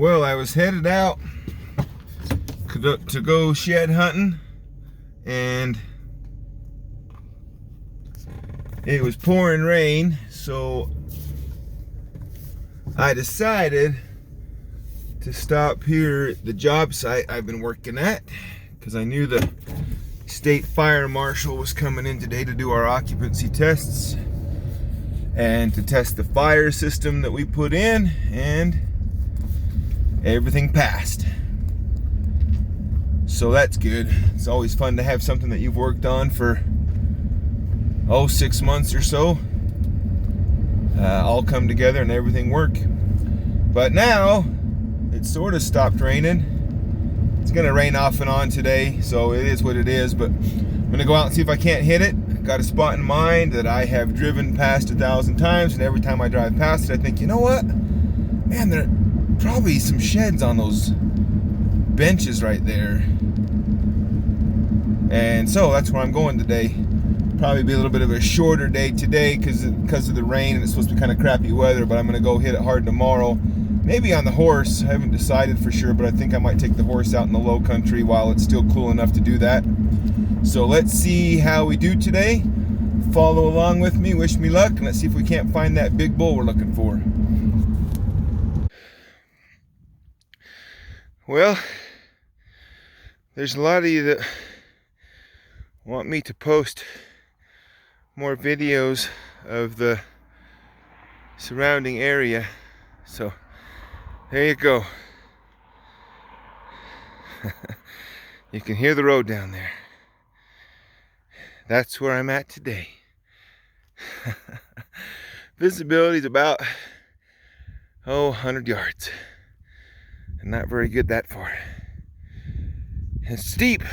Well, I was headed out to go shed hunting, and it was pouring rain, so I decided to stop here at the job site I've been working at, because I knew the state fire marshal was coming in today to do our occupancy tests and to test the fire system that we put in, and everything passed. So that's good. It's always fun to have something that you've worked on for 6 months or so all come together and everything work. But now it sort of stopped raining. It's gonna rain off and on today, so it is what it is, but I'm gonna go out and see if I can't hit it. I've got a spot in mind that I have driven past 1,000 times, and every time I drive past it I think, you know what, man, there are probably some sheds on those benches right there. And so that's where I'm going today. Probably be a little bit of a shorter day today because of the rain, and it's supposed to be kind of crappy weather, but I'm gonna go hit it hard tomorrow. Maybe on the horse. I haven't decided for sure, but I think I might take the horse out in the low country while it's still cool enough to do that. So let's see how we do today. Follow along with me, wish me luck, and let's see if we can't find that big bull we're looking for. Well, there's a lot of you that want me to post more videos of the surrounding area, so there you go. You can hear the road down there. That's where I'm at today. Visibility is about 100 yards, and not very good that far. It's steep.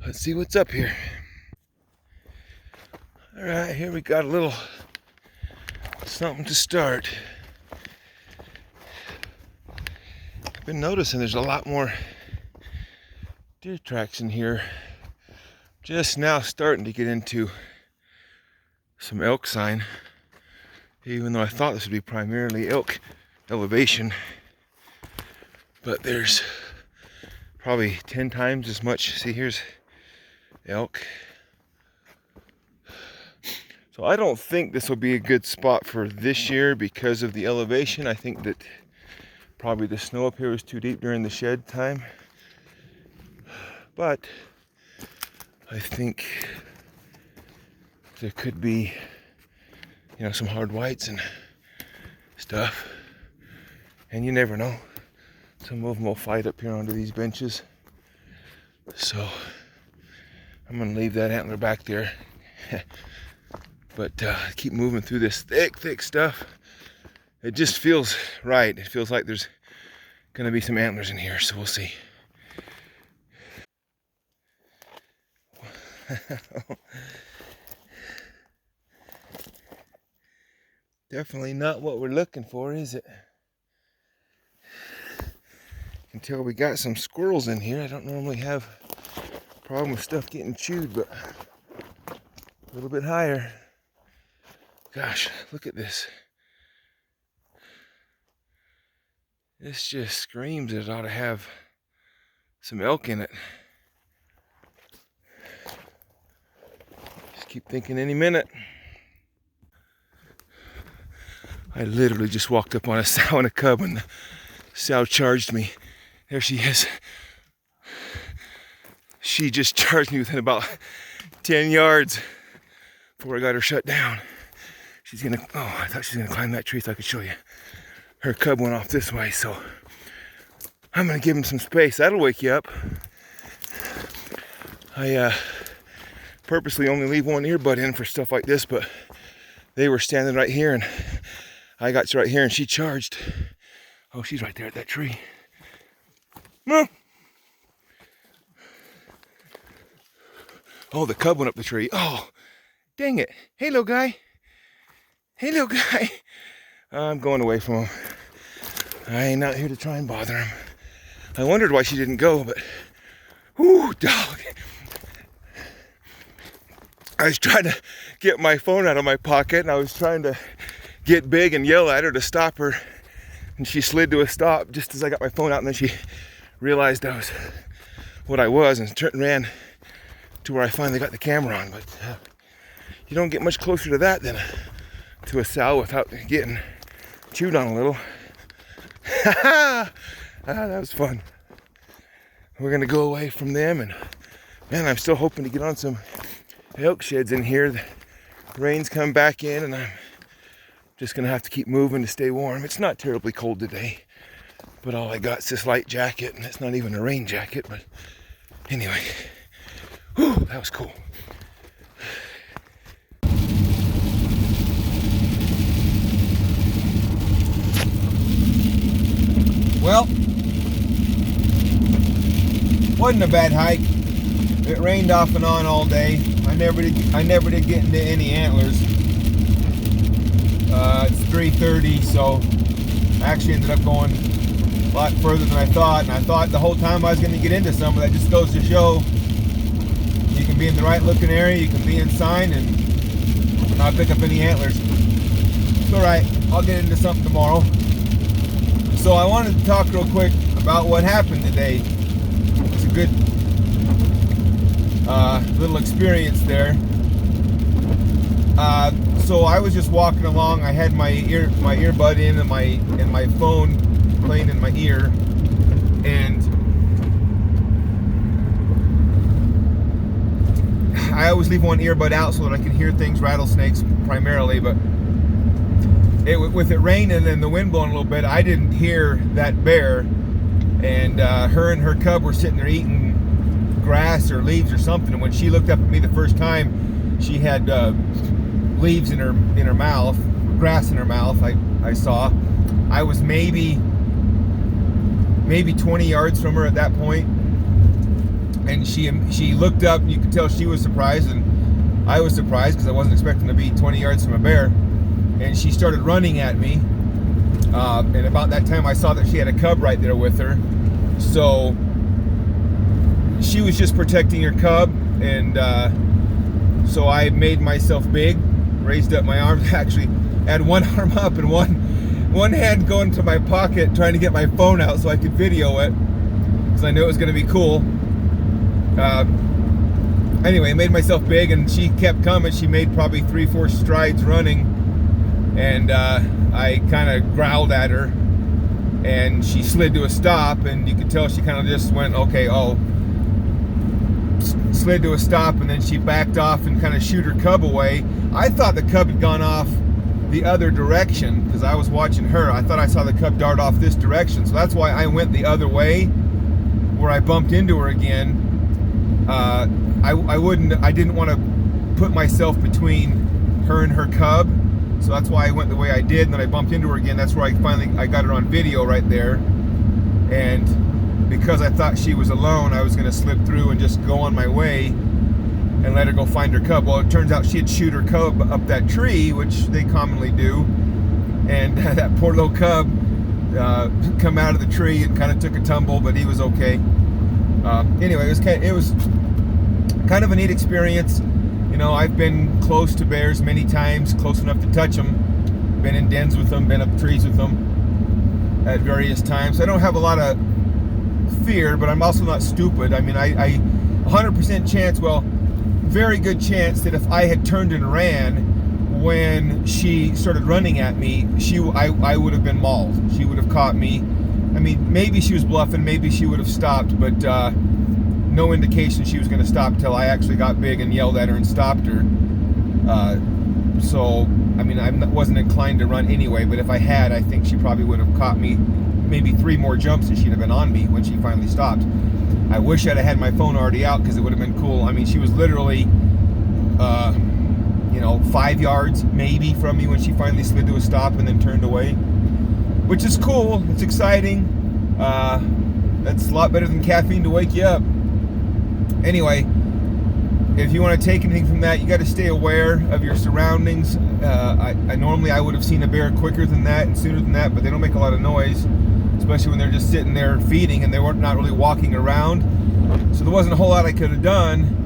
Let's see what's up here. All right, here we got a little something to start. I've been noticing there's a lot more deer tracks in here. Just now starting to get into some elk sign, even though I thought this would be primarily elk elevation. But there's probably 10 times as much. See, here's elk. So I don't think this will be a good spot for this year because of the elevation. I think that probably the snow up here was too deep during the shed time. But I think there could be, some hard whites and stuff. And you never know. Some of them will fight up here onto these benches. So I'm gonna leave that antler back there. But keep moving through this thick stuff. It just feels right. It feels like there's gonna be some antlers in here, so we'll see. Definitely not what we're looking for, is it? You can tell we got some squirrels in here. I don't normally have a problem with stuff getting chewed, but a little bit higher. Gosh, look at this. This just screams it ought to have some elk in it. Just keep thinking any minute. I literally just walked up on a sow and a cub and the sow charged me. There she is. She just charged me within about 10 yards before I got her shut down. She's gonna, I thought she was gonna climb that tree so I could show you. Her cub went off this way, so I'm gonna give him some space. That'll wake you up. I purposely only leave one earbud in for stuff like this, but they were standing right here and I got to right here and she charged. Oh, she's right there at that tree. No. Oh, the cub went up the tree. Oh, dang it. Hey, little guy. Hey, little guy. I'm going away from him. I ain't out here to try and bother him. I wondered why she didn't go, but whoo, dog. I was trying to get my phone out of my pocket and I was trying to get big and yell at her to stop her. and she slid to a stop just as I got my phone out, and then she realized I was what I was and ran to where I finally got the camera on. But you don't get much closer to that than to a sow without getting chewed on a little. That was fun. We're gonna go away from them, and man, I'm still hoping to get on some elk sheds in here. The rain's come back in, and I'm just gonna have to keep moving to stay warm. It's not terribly cold today, but all I got is this light jacket, and it's not even a rain jacket. But anyway, whew, that was cool. Well, wasn't a bad hike. It rained off and on all day. I never did get into any antlers. It's 3:30, so I actually ended up going a lot further than I thought. And I thought the whole time I was going to get into some, but that just goes to show you can be in the right looking area, you can be in sign, and not pick up any antlers. It's all right. I'll get into something tomorrow. So I wanted to talk real quick about what happened today. It's a good little experience there. So I was just walking along. I had my earbud in and my phone playing in my ear, and I always leave one earbud out so that I can hear things, rattlesnakes primarily, but with it raining and the wind blowing a little bit, I didn't hear that bear, and her and her cub were sitting there eating grass or leaves or something, and when she looked up at me the first time, she had leaves in her mouth, grass in her mouth. I saw. I was maybe 20 yards from her at that point, and she looked up, and you could tell she was surprised, and I was surprised because I wasn't expecting to be 20 yards from a bear. And she started running at me, and about that time I saw that she had a cub right there with her, so she was just protecting her cub, and so I made myself big, raised up my arms, actually had one arm up and one hand going to my pocket trying to get my phone out so I could video it, because I knew it was going to be cool. Anyway, I made myself big, and she kept coming. She made probably 3-4 strides running, and I kind of growled at her, and she slid to a stop, and you could tell she kind of just went, okay, slid to a stop, and then she backed off and kind of shooed her cub away. I thought the cub had gone off the other direction because I was watching her. I thought I saw the cub dart off this direction, so that's why I went the other way, where I bumped into her again. I didn't want to put myself between her and her cub, so that's why I went the way I did, and then I bumped into her again. That's where I got her on video right there. And because I thought she was alone, I was going to slip through and just go on my way and let her go find her cub. Well, it turns out she had shoot her cub up that tree, which they commonly do, and that poor little cub come out of the tree and kind of took a tumble, but he was okay. Anyway, it was kind of a neat experience. You know, I've been close to bears many times, close enough to touch them, been in dens with them, been up trees with them at various times. I don't have a lot of fear, but I'm also not stupid. I mean, I 100% chance, well, very good chance that if I had turned and ran when she started running at me, I would have been mauled. She would have caught me. I mean, maybe she was bluffing, maybe she would have stopped, but no indication she was going to stop till I actually got big and yelled at her and stopped her. So, I mean, I wasn't inclined to run anyway, but if I had, I think she probably would have caught me maybe 3 more jumps and she'd have been on me when she finally stopped. I wish I'd have had my phone already out because it would have been cool. I mean, she was literally, 5 yards maybe from me when she finally slid to a stop and then turned away, which is cool. It's exciting. That's a lot better than caffeine to wake you up. Anyway, if you want to take anything from that, you got to stay aware of your surroundings. Normally I would have seen a bear quicker than that and sooner than that, but they don't make a lot of noise, especially when they're just sitting there feeding and they weren't not really walking around. So there wasn't a whole lot I could have done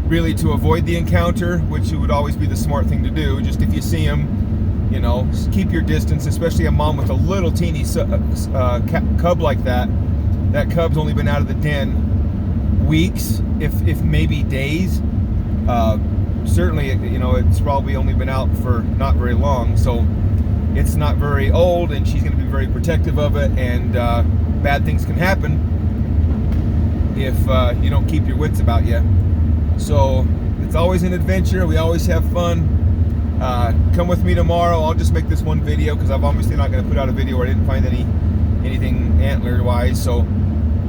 really to avoid the encounter, which would always be the smart thing to do. Just if you see them, You know, keep your distance, especially a mom with a little teeny cub like that. That cub's only been out of the den weeks, if maybe days. Certainly, you know, it's probably only been out for not very long, so it's not very old, and she's going to be very protective of it, and bad things can happen if you don't keep your wits about you. So it's always an adventure. We always have fun. Come with me tomorrow. I'll just make this one video because I'm obviously not going to put out a video where I didn't find anything antler wise. So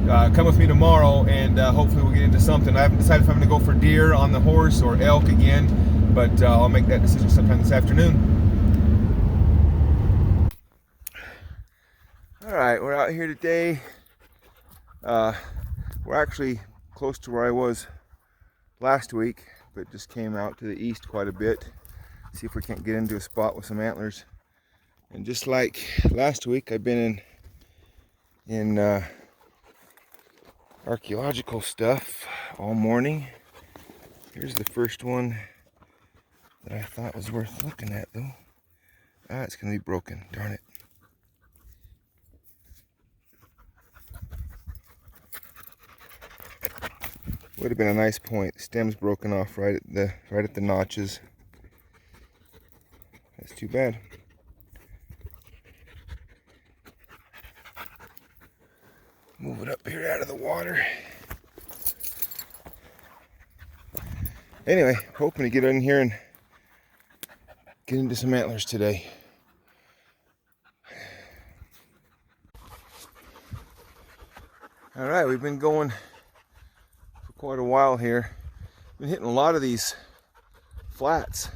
come with me tomorrow, and hopefully we'll get into something. I haven't decided if I'm going to go for deer on the horse or elk again, but I'll make that decision sometime this afternoon. All right, we're out here today. We're actually close to where I was last week, but just came out to the east quite a bit. See if we can't get into a spot with some antlers. And just like last week, I've been in archaeological stuff all morning. Here's the first one that I thought was worth looking at, though. Ah, it's gonna be broken, darn it. Would have been a nice point. The stem's broken off right at the notches. That's too bad. Move it up here out of the water. Anyway, hoping to get in here and get into some antlers today. All right, we've been going for quite a while here. Been hitting a lot of these flats,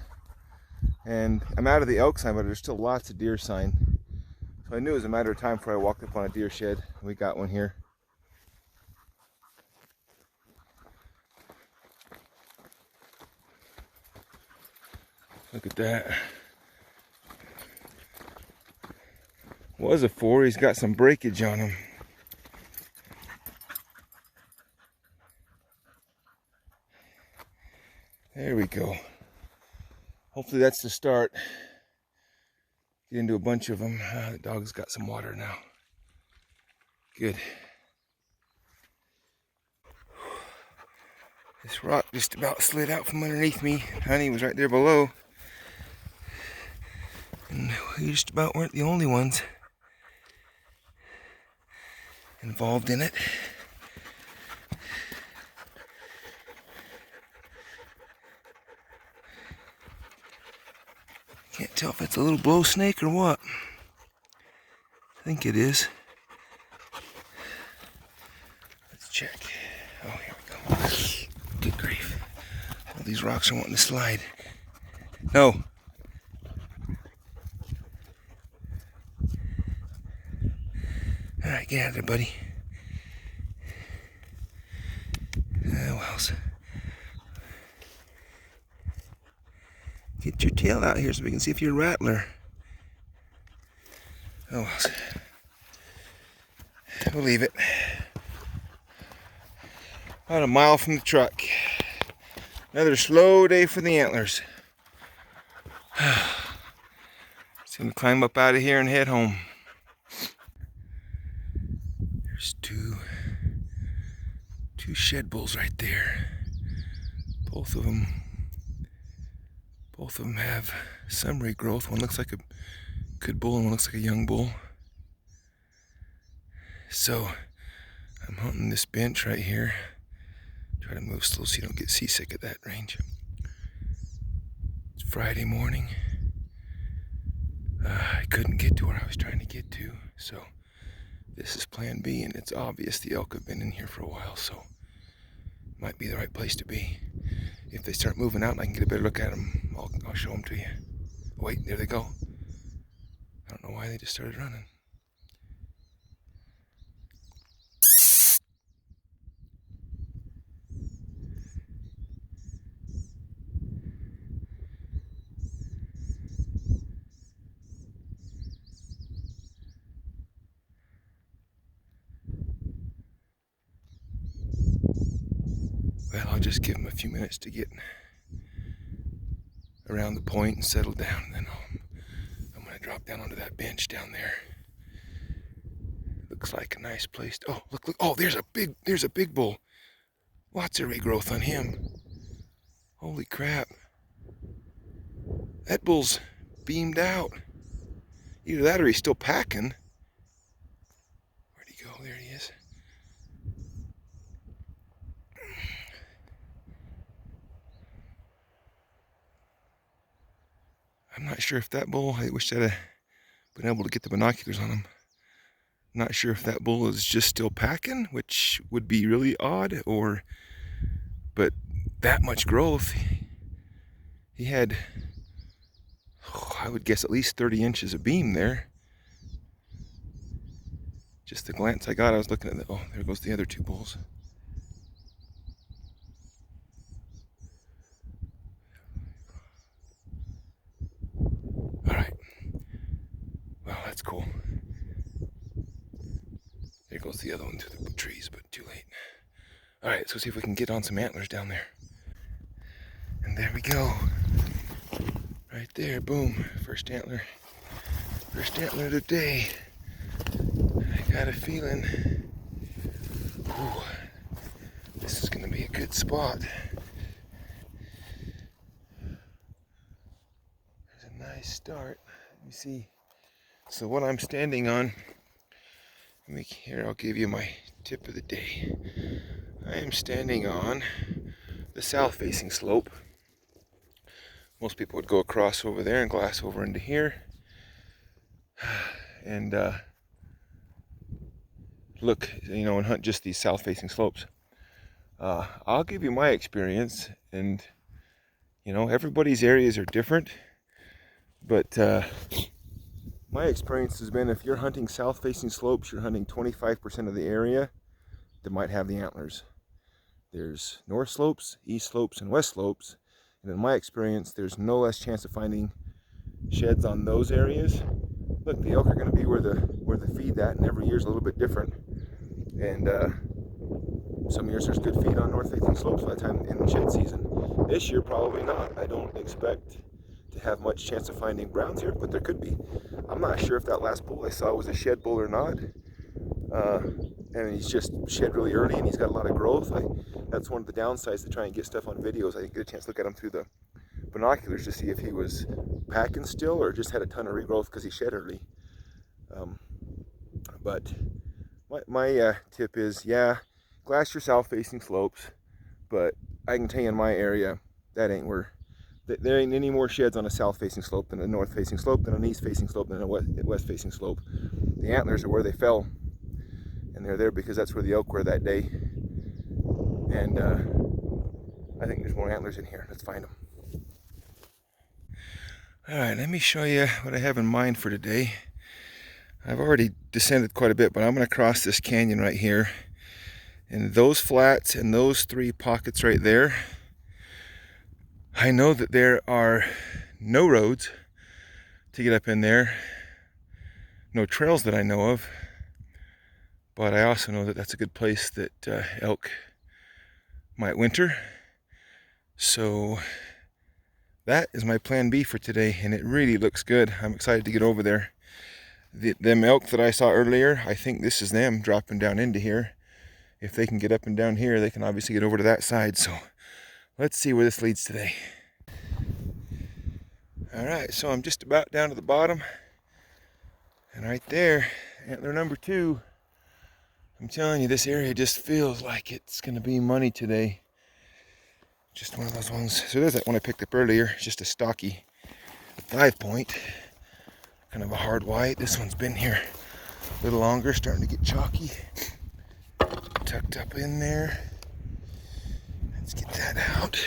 and I'm out of the elk sign, but there's still lots of deer sign. So I knew it was a matter of time before I walked up on a deer shed. We got one here. Look at that. Was a 4. He's got some breakage on him. There we go. Hopefully that's the start. Get into a bunch of them. The dog's got some water now. Good. This rock just about slid out from underneath me. Honey was right there below. And we just about weren't the only ones involved in it. Can't tell if it's a little blow snake or what. I think it is. Let's check. Oh, here we go. Good grief. All these rocks are wanting to slide. No. All right, get out of there, buddy. Well, get your tail out here so we can see if you're a rattler. Oh, well. We'll leave it. About a mile from the truck. Another slow day for the antlers. Just gonna climb up out of here and head home. There's two shed bulls right there. Both of them have some regrowth. One looks like a good bull and one looks like a young bull. So I'm hunting this bench right here. Try to move slow so you don't get seasick at that range. It's Friday morning. I couldn't get to where I was trying to get to, so this is plan B, and it's obvious the elk have been in here for a while, so it might be the right place to be. If they start moving out and I can get a better look at them, I'll show them to you. Wait, there they go. I don't know why they just started running. Well, I'll just give them a few minutes to get around the point and settle down, and then I'll drop down onto that bench down there. Looks like a nice place. Oh, look. Oh, there's a big bull. Lots of regrowth on him. Holy crap. That bull's beamed out. Either that or he's still packing. Where'd he go? There he is. I'm not sure if that bull, I wish I'd have been able to get the binoculars on him. Not sure if that bull is just still packing, which would be really odd, but that much growth. He had, I would guess, at least 30 inches of beam there. Just the glance I got, I was looking at oh, there goes the other two bulls. All right. Well, that's cool. There goes the other one through the trees, but too late. All right, let's go see if we can get on some antlers down there. And there we go. Right there, boom. First antler of the day. I got a feeling, ooh, this is gonna be a good spot. There's a nice start. Let me see. So what I'm standing on, here I'll give you my tip of the day. I am standing on the south-facing slope. Most people would go across over there and glass over into here. And look, and hunt just these south-facing slopes. I'll give you my experience, and everybody's areas are different, but my experience has been if you're hunting south-facing slopes, you're hunting 25% of the area that might have the antlers. There's north slopes, east slopes, and west slopes, and in my experience, there's no less chance of finding sheds on those areas. Look, the elk are going to be where the feed at, and every year's a little bit different. And some years there's good feed on north-facing slopes by the time in shed season. This year, probably not. I don't expect to have much chance of finding browns here, but there could be. I'm not sure if that last bull I saw was a shed bull or not. And he's just shed really early, and he's got a lot of growth. That's one of the downsides to try and get stuff on videos. I didn't get a chance to look at him through the binoculars to see if he was packing still or just had a ton of regrowth because he shed early. But my tip is, yeah, glass your south-facing slopes, but I can tell you in my area, that ain't where. There ain't any more sheds on a south-facing slope than a north-facing slope, than an east-facing slope, than a west-facing slope. The antlers are where they fell, and they're there because that's where the elk were that day. And I think there's more antlers in here. Let's find them. All right, let me show you what I have in mind for today. I've already descended quite a bit, but I'm going to cross this canyon right here. And those flats and those three pockets right there, I know that there are no roads to get up in there, no trails that I know of, but I also know that that's a good place that elk might winter. So that is my plan B for today, and it really looks good. I'm excited to get over there. Them elk that I saw earlier, I think this is them dropping down into here. If they can get up and down here, they can obviously get over to that side. So let's see where this leads today. All right, so I'm just about down to the bottom, and right there, antler number 2. I'm telling you, this area just feels like it's gonna be money today. Just one of those ones. So there's that one I picked up earlier, just a stocky 5-point, kind of a hard white. This one's been here a little longer, starting to get chalky. Tucked up in there. Let's get that out.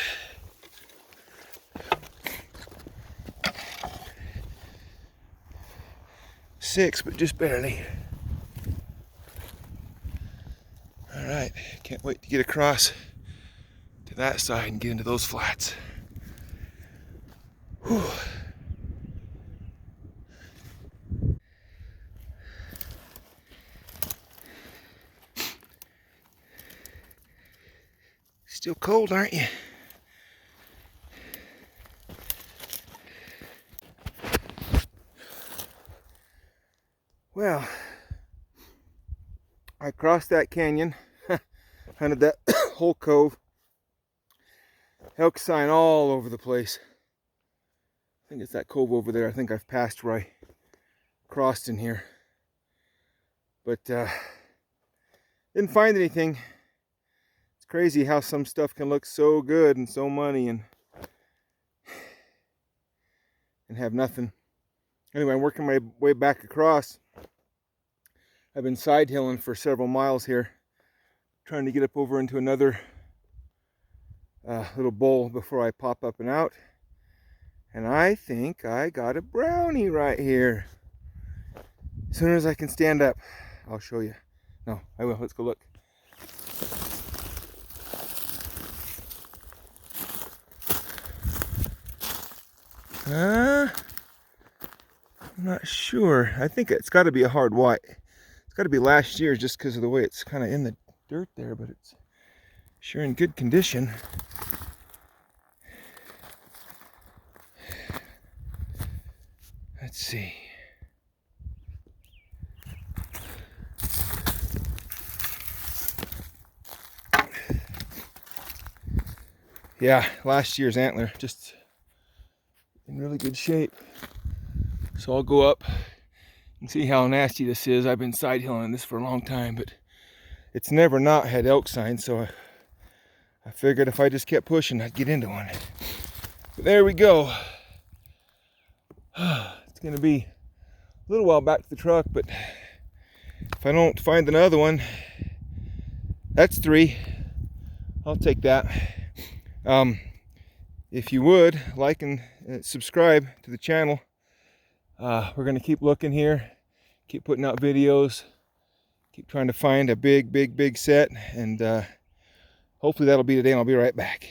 Six, but just barely. All right, can't wait to get across to that side and get into those flats. Whew. Still cold, aren't you? Well, I crossed that canyon, hunted that whole cove. Elk sign all over the place. I think it's that cove over there. I think I've passed where I crossed in here. But didn't find anything. It's crazy how some stuff can look so good and so money and have nothing. Anyway, I'm working my way back across. I've been side hilling for several miles here, trying to get up over into another little bowl before I pop up and out. And I think I got a brownie right here. As soon as I can stand up, I'll show you. No, I will. Let's go look. I'm not sure. I think it's got to be a hard white. It's got to be last year's just because of the way it's kind of in the dirt there, but it's sure in good condition. Let's see. Yeah, last year's antler, just in really good shape. So I'll go up and see how nasty this is. I've been side hilling this for a long time, but it's never not had elk signs, so I figured if I just kept pushing, I'd get into one. But there we go. It's gonna be a little while back to the truck, but if I don't find another one, that's 3. I'll take that. If you would like and subscribe to the channel, we're gonna keep looking here, keep putting out videos, keep trying to find a big set, and hopefully that'll be today, and I'll be right back.